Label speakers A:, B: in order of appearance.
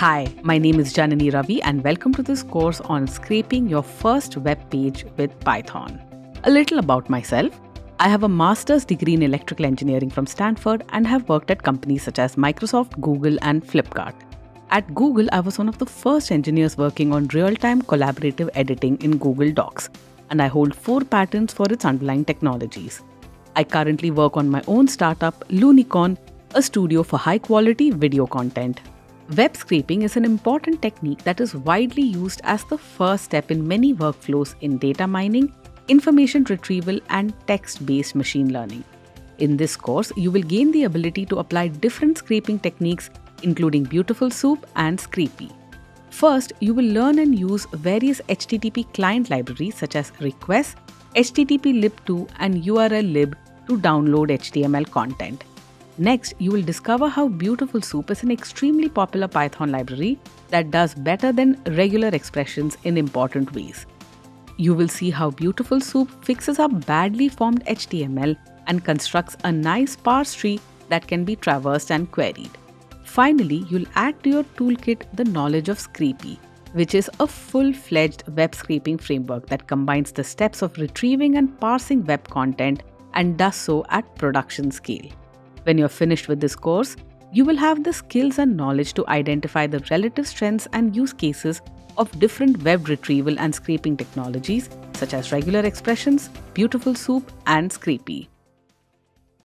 A: Hi, my name is Janani Ravi and welcome to this course on scraping your first web page with Python. A little about myself. I have a master's degree in electrical engineering from Stanford and have worked at companies such as Microsoft, Google and Flipkart. At Google, I was one of the first engineers working on real-time collaborative editing in Google Docs, and I hold 4 patents for its underlying technologies. I currently work on my own startup, Lunicorn, a studio for high-quality video content. Web scraping is an important technique that is widely used as the first step in many workflows in data mining, information retrieval, and text-based machine learning. In this course, you will gain the ability to apply different scraping techniques, including Beautiful Soup and Scrapy. First, you will learn and use various HTTP client libraries such as Request, HTTP lib2, and URL lib to download HTML content. Next, you will discover how Beautiful Soup is an extremely popular Python library that does better than regular expressions in important ways. You will see how Beautiful Soup fixes up badly formed HTML and constructs a nice parse tree that can be traversed and queried. Finally, you'll add to your toolkit the knowledge of Scrapy, which is a full-fledged web scraping framework that combines the steps of retrieving and parsing web content and does so at production scale. When you're finished with this course, you will have the skills and knowledge to identify the relative strengths and use cases of different web retrieval and scraping technologies such as regular expressions, Beautiful Soup, and Scrapy.